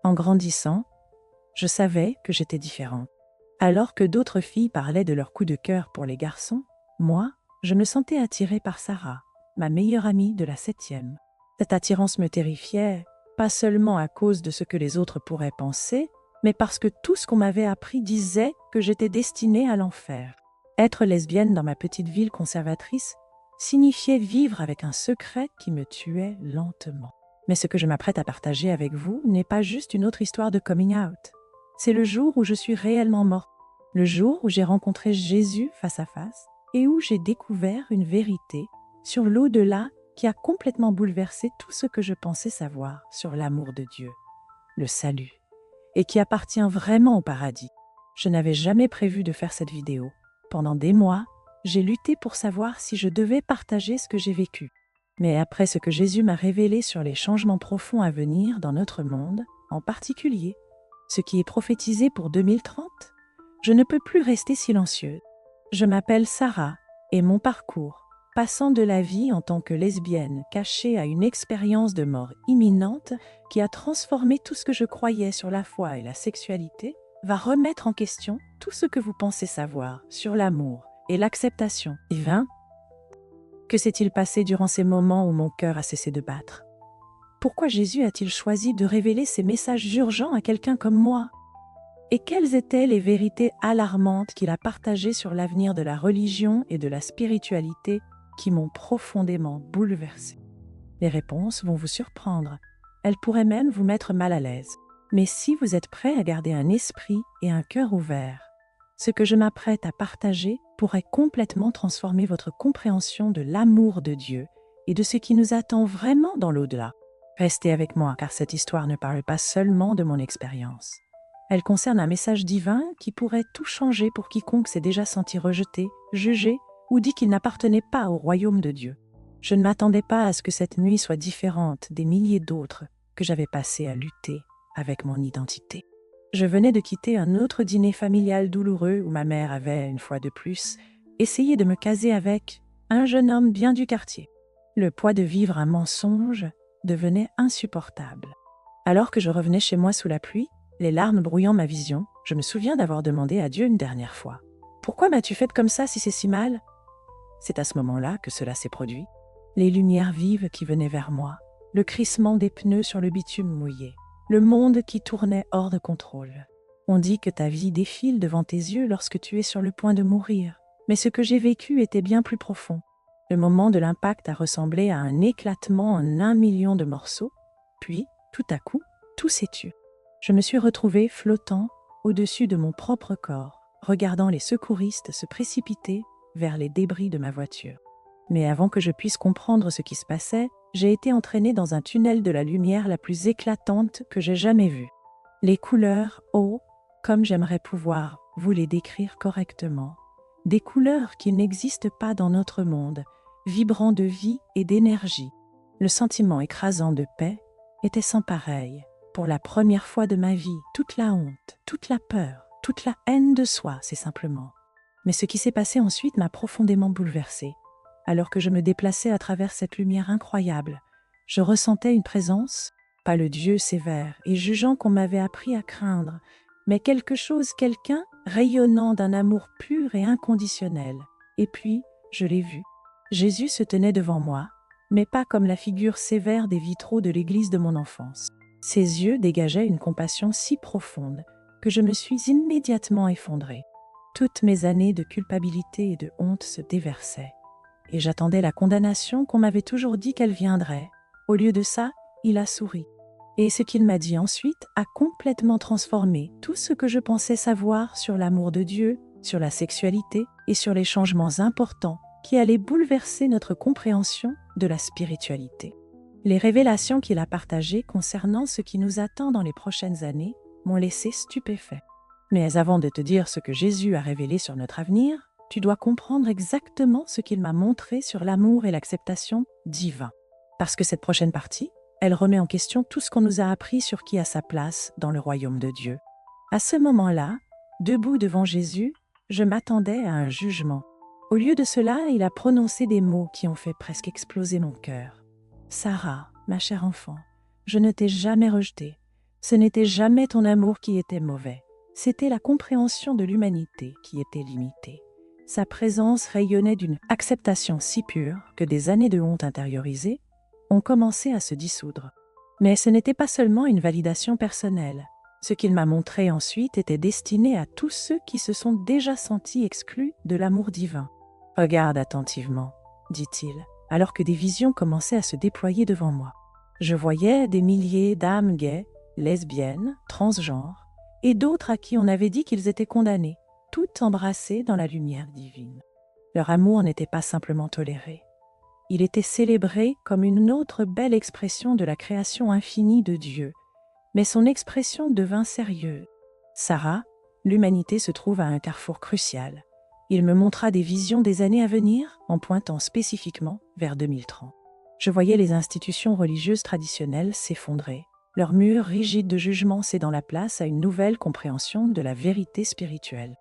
En grandissant, je savais que j'étais différente. Alors que d'autres filles parlaient de leur coup de cœur pour les garçons, moi, je me sentais attirée par Sarah, ma meilleure amie de la 7e. Cette attirance me terrifiait, pas seulement à cause de ce que les autres pourraient penser, mais parce que tout ce qu'on m'avait appris disait que j'étais destinée à l'enfer. Être lesbienne dans ma petite ville conservatrice signifiait vivre avec un secret qui me tuait lentement. Mais ce que je m'apprête à partager avec vous n'est pas juste une autre histoire de coming out. C'est le jour où je suis réellement morte, le jour où j'ai rencontré Jésus face à face et où j'ai découvert une vérité sur l'au-delà qui a complètement bouleversé tout ce que je pensais savoir sur l'amour de Dieu, le salut, et qui appartient vraiment au paradis. Je n'avais jamais prévu de faire cette vidéo. Pendant des mois, j'ai lutté pour savoir si je devais partager ce que j'ai vécu. Mais après ce que Jésus m'a révélé sur les changements profonds à venir dans notre monde, en particulier ce qui est prophétisé pour 2030, je ne peux plus rester silencieuse. Je m'appelle Sarah et mon parcours, passant de la vie en tant que lesbienne cachée à une expérience de mort imminente qui a transformé tout ce que je croyais sur la foi et la sexualité, va remettre en question tout ce que vous pensez savoir sur l'amour et l'acceptation divine. Que s'est-il passé durant ces moments où mon cœur a cessé de battre? Pourquoi Jésus a-t-il choisi de révéler ces messages urgents à quelqu'un comme moi? Et quelles étaient les vérités alarmantes qu'il a partagées sur l'avenir de la religion et de la spiritualité qui m'ont profondément bouleversée? Les réponses vont vous surprendre. Elles pourraient même vous mettre mal à l'aise. Mais si vous êtes prêt à garder un esprit et un cœur ouverts, ce que je m'apprête à partager pourrait complètement transformer votre compréhension de l'amour de Dieu et de ce qui nous attend vraiment dans l'au-delà. Restez avec moi car cette histoire ne parle pas seulement de mon expérience. Elle concerne un message divin qui pourrait tout changer pour quiconque s'est déjà senti rejeté, jugé ou dit qu'il n'appartenait pas au royaume de Dieu. Je ne m'attendais pas à ce que cette nuit soit différente des milliers d'autres que j'avais passées à lutter avec mon identité. Je venais de quitter un autre dîner familial douloureux où ma mère avait, une fois de plus, essayé de me caser avec un jeune homme bien du quartier. Le poids de vivre un mensonge devenait insupportable. Alors que je revenais chez moi sous la pluie, les larmes brouillant ma vision, je me souviens d'avoir demandé à Dieu une dernière fois. « Pourquoi m'as-tu faite comme ça si c'est si mal ?» C'est à ce moment-là que cela s'est produit. Les lumières vives qui venaient vers moi, le crissement des pneus sur le bitume mouillé, le monde qui tournait hors de contrôle. On dit que ta vie défile devant tes yeux lorsque tu es sur le point de mourir, mais ce que j'ai vécu était bien plus profond. Le moment de l'impact a ressemblé à un éclatement en 1 million de morceaux, puis, tout à coup, tout s'est tu. Je me suis retrouvée flottant au-dessus de mon propre corps, regardant les secouristes se précipiter vers les débris de ma voiture. Mais avant que je puisse comprendre ce qui se passait, j'ai été entraînée dans un tunnel de la lumière la plus éclatante que j'ai jamais vue. Les couleurs, oh, comme j'aimerais pouvoir vous les décrire correctement. Des couleurs qui n'existent pas dans notre monde, vibrant de vie et d'énergie. Le sentiment écrasant de paix était sans pareil. Pour la première fois de ma vie, toute la honte, toute la peur, toute la haine de soi, c'est simplement. Mais ce qui s'est passé ensuite m'a profondément bouleversée. Alors que je me déplaçais à travers cette lumière incroyable, je ressentais une présence, pas le Dieu sévère et jugeant qu'on m'avait appris à craindre, mais quelque chose, quelqu'un rayonnant d'un amour pur et inconditionnel. Et puis, je l'ai vu. Jésus se tenait devant moi, mais pas comme la figure sévère des vitraux de l'église de mon enfance. Ses yeux dégageaient une compassion si profonde que je me suis immédiatement effondrée. Toutes mes années de culpabilité et de honte se déversaient. Et j'attendais la condamnation qu'on m'avait toujours dit qu'elle viendrait. Au lieu de ça, il a souri. Et ce qu'il m'a dit ensuite a complètement transformé tout ce que je pensais savoir sur l'amour de Dieu, sur la sexualité et sur les changements importants qui allaient bouleverser notre compréhension de la spiritualité. Les révélations qu'il a partagées concernant ce qui nous attend dans les prochaines années m'ont laissé stupéfait. Mais avant de te dire ce que Jésus a révélé sur notre avenir, tu dois comprendre exactement ce qu'il m'a montré sur l'amour et l'acceptation divin. Parce que cette prochaine partie, elle remet en question tout ce qu'on nous a appris sur qui a sa place dans le royaume de Dieu. À ce moment-là, debout devant Jésus, je m'attendais à un jugement. Au lieu de cela, il a prononcé des mots qui ont fait presque exploser mon cœur. « Sarah, ma chère enfant, je ne t'ai jamais rejetée. Ce n'était jamais ton amour qui était mauvais, c'était la compréhension de l'humanité qui était limitée. Sa présence rayonnait d'une acceptation si pure que des années de honte intériorisée ont commencé à se dissoudre. Mais ce n'était pas seulement une validation personnelle. Ce qu'il m'a montré ensuite était destiné à tous ceux qui se sont déjà sentis exclus de l'amour divin. « Regarde attentivement, dit-il, alors que des visions commençaient à se déployer devant moi. Je voyais des milliers d'âmes gays, lesbiennes, transgenres, et d'autres à qui on avait dit qu'ils étaient condamnés, toutes embrassées dans la lumière divine. Leur amour n'était pas simplement toléré. Il était célébré comme une autre belle expression de la création infinie de Dieu, mais son expression devint sérieuse. Sarah, l'humanité se trouve à un carrefour crucial. Il me montra des visions des années à venir en pointant spécifiquement vers 2030. Je voyais les institutions religieuses traditionnelles s'effondrer, leurs murs rigides de jugement cédant la place à une nouvelle compréhension de la vérité spirituelle.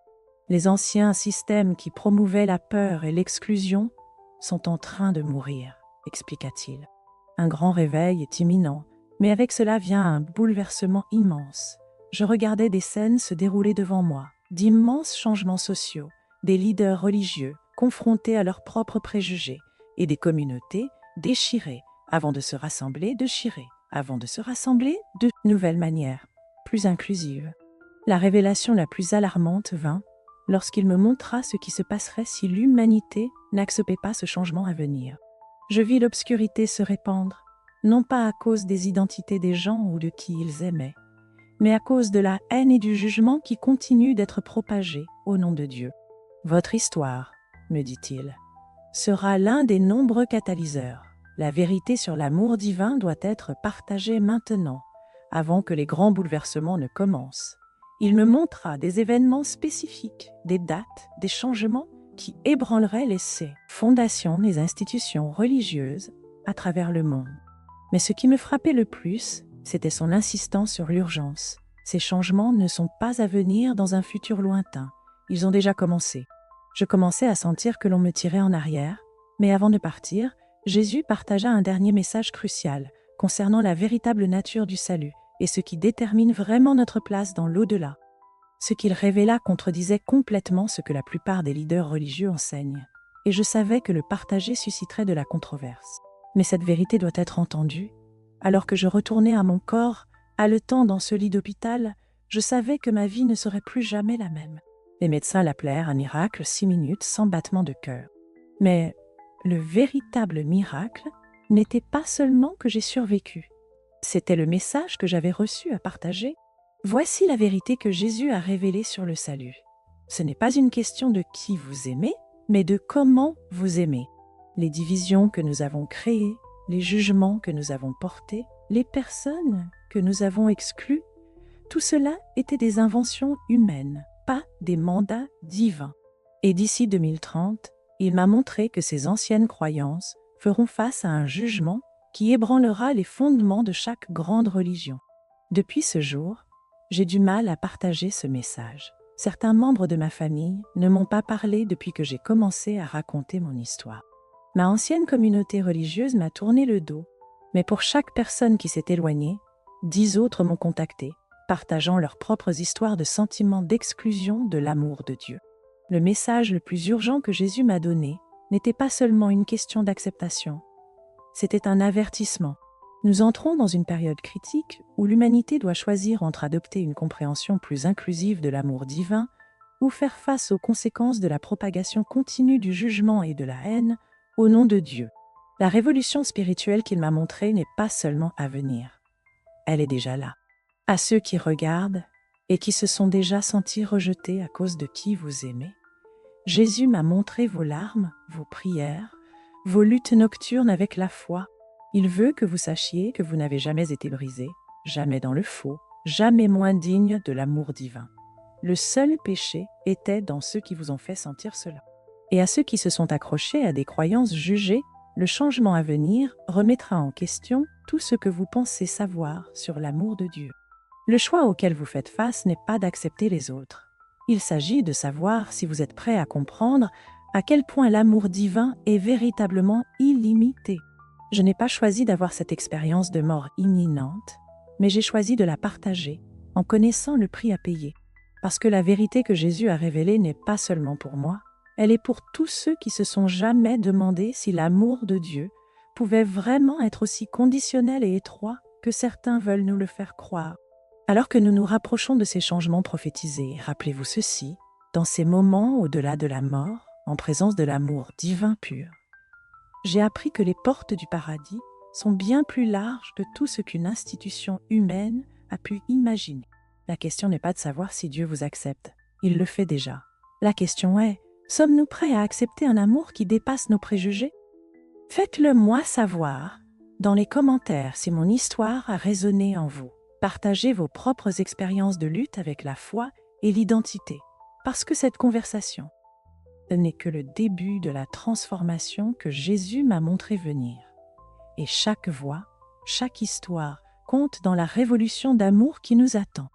Les anciens systèmes qui promouvaient la peur et l'exclusion sont en train de mourir, expliqua-t-il. Un grand réveil est imminent, mais avec cela vient un bouleversement immense. Je regardais des scènes se dérouler devant moi, d'immenses changements sociaux, des leaders religieux confrontés à leurs propres préjugés et des communautés déchirées avant de se rassembler, déchirées avant de se rassembler de nouvelles manières, plus inclusives. La révélation la plus alarmante vint lorsqu'il me montra ce qui se passerait si l'humanité n'acceptait pas ce changement à venir. Je vis l'obscurité se répandre, non pas à cause des identités des gens ou de qui ils aimaient, mais à cause de la haine et du jugement qui continuent d'être propagés au nom de Dieu. Votre histoire, me dit-il, sera l'un des nombreux catalyseurs. La vérité sur l'amour divin doit être partagée maintenant, avant que les grands bouleversements ne commencent. Il me montra des événements spécifiques, des dates, des changements qui ébranleraient les fondations des institutions religieuses à travers le monde. Mais ce qui me frappait le plus, c'était son insistance sur l'urgence. Ces changements ne sont pas à venir dans un futur lointain, ils ont déjà commencé. Je commençais à sentir que l'on me tirait en arrière, mais avant de partir, Jésus partagea un dernier message crucial concernant la véritable nature du salut et ce qui détermine vraiment notre place dans l'au-delà. Ce qu'il révéla contredisait complètement ce que la plupart des leaders religieux enseignent, et je savais que le partager susciterait de la controverse. Mais cette vérité doit être entendue. Alors que je retournais à mon corps, haletant dans ce lit d'hôpital, je savais que ma vie ne serait plus jamais la même. Les médecins l'appelèrent un miracle 6 minutes sans battement de cœur. Mais le véritable miracle n'était pas seulement que j'ai survécu. C'était le message que j'avais reçu à partager. Voici la vérité que Jésus a révélée sur le salut. Ce n'est pas une question de qui vous aimez, mais de comment vous aimez. Les divisions que nous avons créées, les jugements que nous avons portés, les personnes que nous avons exclues, tout cela était des inventions humaines, pas des mandats divins. Et d'ici 2030, il m'a montré que ces anciennes croyances feront face à un jugement qui ébranlera les fondements de chaque grande religion. Depuis ce jour, j'ai du mal à partager ce message. Certains membres de ma famille ne m'ont pas parlé depuis que j'ai commencé à raconter mon histoire. Ma ancienne communauté religieuse m'a tourné le dos, mais pour chaque personne qui s'est éloignée, 10 autres m'ont contacté, partageant leurs propres histoires de sentiments d'exclusion de l'amour de Dieu. Le message le plus urgent que Jésus m'a donné n'était pas seulement une question d'acceptation, c'était un avertissement. Nous entrons dans une période critique où l'humanité doit choisir entre adopter une compréhension plus inclusive de l'amour divin ou faire face aux conséquences de la propagation continue du jugement et de la haine au nom de Dieu. La révolution spirituelle qu'il m'a montrée n'est pas seulement à venir. Elle est déjà là. À ceux qui regardent et qui se sont déjà sentis rejetés à cause de qui vous aimez, Jésus m'a montré vos larmes, vos prières, vos luttes nocturnes avec la foi. Il veut que vous sachiez que vous n'avez jamais été brisé, jamais dans le faux, jamais moins digne de l'amour divin. Le seul péché était dans ceux qui vous ont fait sentir cela. Et à ceux qui se sont accrochés à des croyances jugées, le changement à venir remettra en question tout ce que vous pensez savoir sur l'amour de Dieu. Le choix auquel vous faites face n'est pas d'accepter les autres. Il s'agit de savoir si vous êtes prêt à comprendre à quel point l'amour divin est véritablement illimité. Je n'ai pas choisi d'avoir cette expérience de mort imminente, mais j'ai choisi de la partager en connaissant le prix à payer. Parce que la vérité que Jésus a révélée n'est pas seulement pour moi, elle est pour tous ceux qui se sont jamais demandé si l'amour de Dieu pouvait vraiment être aussi conditionnel et étroit que certains veulent nous le faire croire. Alors que nous nous rapprochons de ces changements prophétisés, rappelez-vous ceci, dans ces moments au-delà de la mort, en présence de l'amour divin pur, j'ai appris que les portes du paradis sont bien plus larges que tout ce qu'une institution humaine a pu imaginer. La question n'est pas de savoir si Dieu vous accepte, il le fait déjà. La question est, sommes-nous prêts à accepter un amour qui dépasse nos préjugés? Faites-le moi savoir dans les commentaires si mon histoire a résonné en vous. Partagez vos propres expériences de lutte avec la foi et l'identité, parce que cette conversation, ce n'est que le début de la transformation que Jésus m'a montré venir. Et chaque voix, chaque histoire compte dans la révolution d'amour qui nous attend.